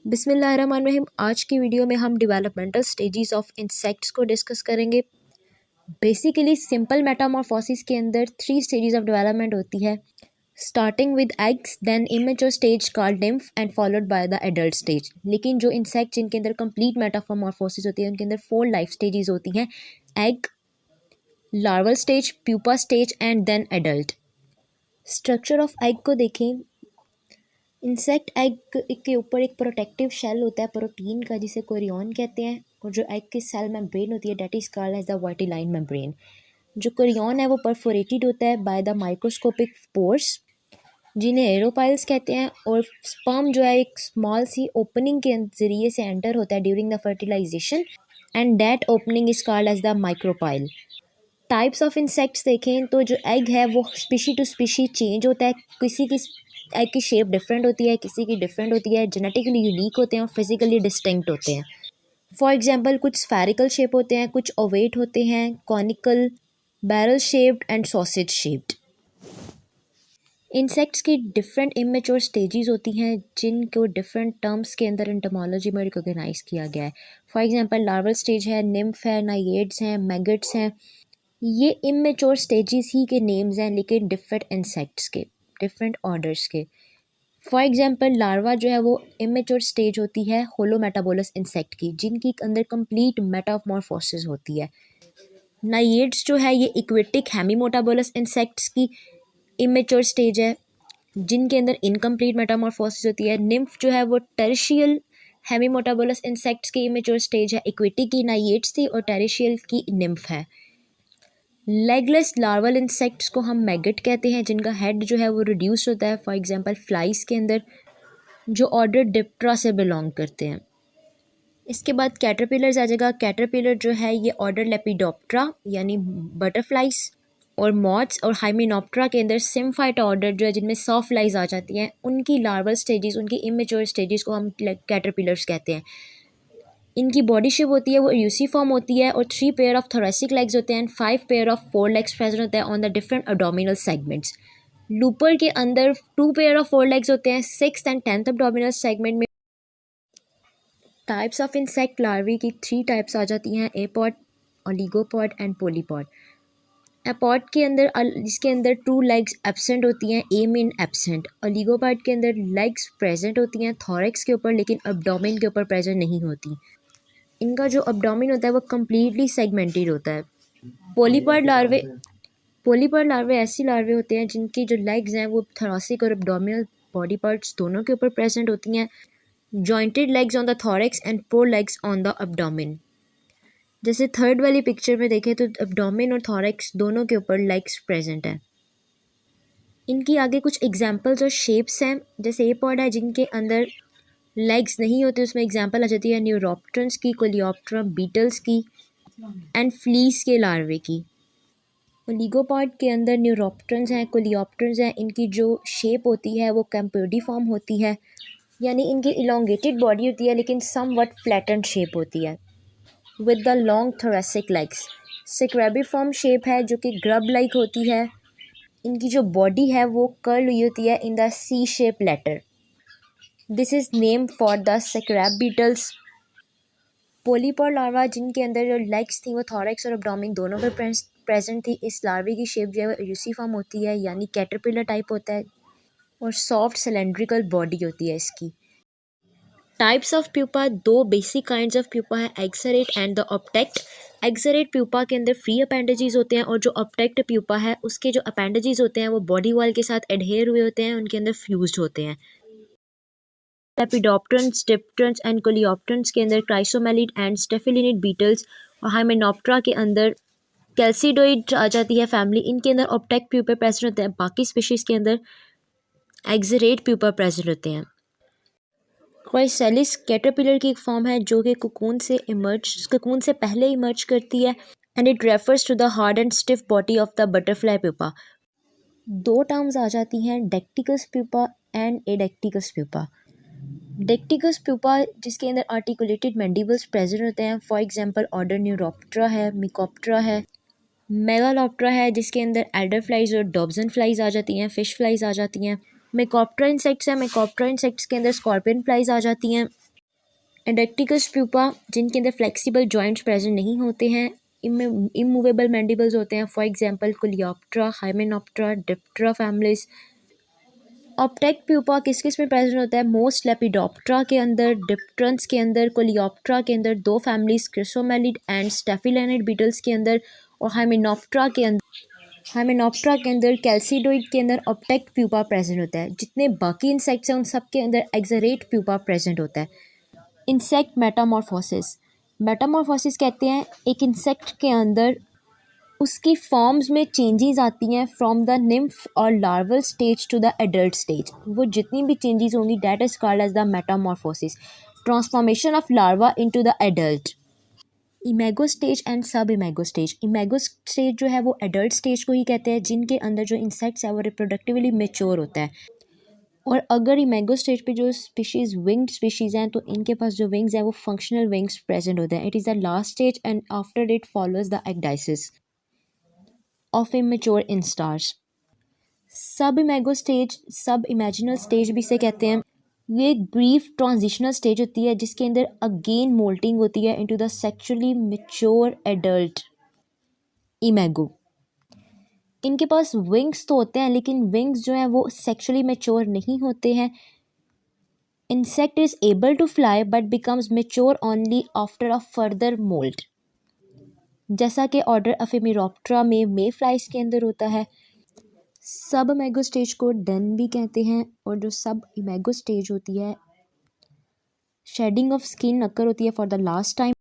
बिस्मिल्लाहिर्रहमानिर्रहीम। आज की वीडियो में हम डेवलपमेंटल स्टेजेस ऑफ इंसेक्ट्स को डिस्कस करेंगे। बेसिकली सिंपल मेटामॉर्फोसिस के अंदर 3 स्टेजेस ऑफ डेवलपमेंट होती है, starting with eggs, then immature stage called nymph and followed by the adult stage. लेकिन जो इंसेक्ट जिनके अंदर कंप्लीट मेटामॉर्फोसिस होती है उनके अंदर 4 लाइफ स्टेजेस होती हैं, egg, larval stage, pupa stage and then adult. Structure of egg को देखें। इंसेक्ट एग के ऊपर एक प्रोटेक्टिव शेल होता है प्रोटीन का, जिसे कोरियन कहते हैं, और जो एग की सेल मेम्ब्रेन होती है that is called as the vitelline membrane. जो कोरियन है वो परफोरेटेड होता है बाय द माइक्रोस्कोपिक पोर्स, जिन्हें एरोपाइल्स कहते हैं, और स्पर्म जो है एक स्मॉल सी ओपनिंग के जरिए से एंटर होता है during the fertilisation, and that opening is called as the micropyle. Types of insects देखें तो जो एग है वो स्पीशी टू स्पीशी चेंज होता है। किसी की एग की शेप डिफरेंट होती है, किसी की डिफरेंट होती है, जेनेटिकली यूनिक होते हैं और फिजिकली डिस्टिंक्ट होते हैं। फॉर एग्जांपल कुछ स्फेरिकल शेप होते हैं, कुछ ओवेट होते हैं, conical, barrel shaped and sausage shaped. Insects की डिफरेंट इमेच्योर स्टेजेस होती हैं जिनको डिफरेंट टर्म्स के अंदर एंटोमोलॉजी में रिकॉग्नाइज किया गया है। फॉर एग्जांपल लार्वल स्टेज है, निम्फ है, नाइएड्स हैं, मैगट्स हैं। ये इमेच्योर स्टेजेस ही के नेम्स हैं, लेकिन डिफरेंट इंसेक्ट्स के, डिफरेंट ऑर्डर्स के। फॉर एग्जांपल लार्वा जो है वो इमेच्योर स्टेज होती है होलोमेटाबोलस इंसेक्ट की, जिनकी अंदर कंप्लीट मेटामॉर्फोसिस होती है। नाइएड्स जो है ये इक्वेटिक हेमीमोटाबोलस इंसेक्ट्स की इमेच्योर स्टेज है, जिनके अंदर इनकम्प्लीट मेटामॉर्फोसिस होती है। निम्फ जो है वो टेरिशियल हेमीमोटाबोलस इंसेक्ट्स की इमेच्योर स्टेज है, इक्वेटिक की नाइएड्स थी और टेरिशियल की निम्फ है। लेगलेस लार्वल इंसेक्ट्स को हम मैगट कहते हैं, जिनका हेड जो है वो रिड्यूस होता है। फॉर एग्जांपल फ्लाइज के अंदर, जो ऑर्डर डिप्टेरा से बिलोंग करते हैं। इसके बाद कैटरपिलर्स आ जाएगा। कैटरपिलर जो है ये ऑर्डर लेपिडोप्टेरा यानी बटरफ्लाइज, और मॉथ्स और हाइमेनोप्टेरा के अंदर सिम्फाइट ऑर्डर जो है जिनमें सॉफ्टफ्लाइज आ जाती हैं, उनकी लार्वल स्टेजेस, उनकी इमेच्योर स्टेजेस को हम कैटरपिलर्स कहते हैं। इनकी बॉडी शेप होती है वो यूसीफॉर्म होती है, और 3 पेयर ऑफ थोरेसिक लेग्स होते हैं, 5 पेयर ऑफ 4 लेग्स प्रेजेंट होते हैं on the different abdominal segments. Looper के अंदर 2 पेयर ऑफ 4 लेग्स होते हैं 6th and 10th abdominal segment में। टाइप्स ऑफ इंसेक्ट लार्वी की 3 टाइप्स आ जाती हैं, एपॉड, ओलिगोपॉड एंड पोलीपॉड। एपॉड के अंदर जिसके अंदर 2 लेग्स एब्सेंट होती हैं, ए मीन एब्सेंट। ओलिगोपॉड के अंदर लेग्स प्रेजेंट होती हैं थोरैक्स के ऊपर, लेकिन एब्डोमेन के ऊपर प्रेजेंट नहीं होती। इनका जो एब्डोमेन होता है वो कम्प्लीटली सेगमेंटेड होता है। पोलीपॉड लार्वे ऐसी लार्वे होते हैं जिनकी जो लेग्स हैं वो थोरेसिक और एब्डोमिनल बॉडी पार्ट्स दोनों के ऊपर प्रेजेंट होती हैं। Jointed legs on the thorax and 4 legs on the abdomen. जैसे थर्ड वाली पिक्चर में देखें तो एब्डोमेन और थोरैक्स दोनों के ऊपर लेग्स प्रेजेंट हैं। इनकी आगे कुछ एग्जाम्पल्स और शेप्स हैं। जैसे एपॉड है जिनके अंदर लेग्स नहीं होते, उसमें एग्जांपल आ जाती है न्यूरोप्टरन्स की, कोलियोप्टेरा बीटल्स की एंड फ्लीस के लार्वे की। ओलिगोपॉड के अंदर न्यूरोप्टरन्स हैं, कोलियोप्टर्स हैं। इनकी जो शेप होती है वो कैम्पोडिफॉर्म होती है, यानी इनकी इलोंगेटेड बॉडी होती है लेकिन समवट फ्लैटेंड शेप होती है with the long thoracic legs. Scarabaeiform shape है जो कि ग्रब लाइक होती है। इनकी जो बॉडी है वो कर्ल हुई होती है in the C shape letter. This is name for the scarab beetles. Polypod larva जिनके अंदर जो लेग्स थी वो थोरैक्स और एब्डोमेन दोनों पर प्रेजेंट थी। इस लार्वे की शेप जो है वो यूसीफॉर्म होती है, यानी कैटरपिलर टाइप होता है, और सॉफ्ट सिलेंड्रिकल बॉडी होती है इसकी। Types of pupa, 2 basic kinds of pupa है, exarate and the obtect. Exarate pupa के अंदर फ्री अपेंडेजेस होते हैं, और जो ऑप्टेक्ट प्यूपा है उसके जो अपेंडेजेस होते हैं वो बॉडी वॉल के साथ एडहेयर हुए होते हैं, उनके अंदर फ्यूज्ड होते हैं। लेपिडोप्टेरन्स, डिप्टेरन्स एंड कोलियोप्टेरन्स के अंदर क्राइसोमेलिड एंड स्टेफिलिनिड बीटल्स, और हाइमेनोप्टेरा के अंदर कैल्सिडोइड आ जाती है फैमिली, इनके अंदर ऑप्टेक्ट प्यूपा प्रेजेंट होते हैं। बाकी स्पीशीज़ के अंदर एक्सरेट प्यूपा प्रेजेंट होते हैं। क्राइसैलिस कैटरपिलर की एक फॉर्म है जो कि कोकून से पहले इमर्ज करती है, and it refers to the hard and stiff body of the butterfly pupa. 2 terms आ जाती हैं, decticous pupa and adecticous pupa. Decticous pupa जिसके अंदर आर्टिकुलेटेड मैंडिबल्स प्रेजेंट होते हैं। फॉर एग्जांपल ऑर्डर न्यूरोप्टेरा है, मिकोप्टेरा है, मेगालोप्टेरा है जिसके अंदर एल्डर फ्लाइज और डॉब्सन फ्लाइज आ जाती हैं, फिश फ्लाइज आ जाती हैं। मिकोप्टेरा इंसेक्ट्स हैं, मिकोप्टेरा इंसेक्ट्स के अंदर स्कॉर्पियन फ्लाइज आ जाती हैं। एंडक्टिकस प्यूपा जिनके अंदर फ्लेक्सिबल जॉइंट्स प्रेजेंट नहीं होते हैं, इमूवेबल मैंडिबल्स होते हैं, for example coleoptera, hymenoptera, diptera families. Obtect pupa किस किस में प्रेजेंट होता है? मोस्ट लेपिडोप्टेरा के अंदर, डिप्टेरन्स के अंदर, कोलियोप्टेरा के अंदर, दो फैमिलीज क्रिसोमेलिड एंड स्टेफिलेनिड बीटल्स के अंदर, और हाइमेनोप्टेरा के अंदर कैल्सिडोइड के अंदर ऑप्टेक प्यूपा प्रेजेंट होता है। जितने बाकी इंसेक्ट्स हैं उन सब के अंदर एक्सरेट प्यूपा प्रेजेंट होता है। इंसेक्ट मेटामॉर्फोसिस कहते हैं एक इंसेक्ट के अंदर उसकी फॉर्म्स में चेंजेस आती हैं फ्रॉम द निम्फ और larval stage to the adult stage. वो जितनी भी चेंजेस होंगी that is called as the metamorphosis, transformation of larva into the adult. Imago stage and sub imago stage. इमेगो stage जो है वो एडल्ट स्टेज को ही कहते हैं जिनके अंदर जो इंसेक्ट्स है वो रिप्रोडक्टिवली मेच्योर होता है। और अगर इमेगो स्टेज पे जो स्पीशीज़ विंग्ड स्पीशीज़ हैं तो इनके पास जो विंग्स हैं वो फंक्शनल विंग्स प्रेजेंट होते हैं। It is the last stage and after it follows the ecdysis of immature instars. Sub imago stage, sub imaginal stage भी से कहते हैं। ये एक ब्रीफ ट्रांजिशनल स्टेज होती है जिसके अंदर अगेन मोल्टिंग होती है into the sexually mature adult imago. इनके पास विंग्स तो होते हैं लेकिन विंग्स जो हैं वो सेक्सुअली मेच्योर नहीं होते हैं। Insect is able to fly but becomes mature only after a further moult, जैसा कि ऑर्डर एफिमेरोप्टेरा में मे फ्लाइज के अंदर होता है। सब इमेगो स्टेज को डन भी कहते हैं। और जो सब इमेगो स्टेज होती है शेडिंग ऑफ स्किन अकर होती है फॉर द लास्ट टाइम।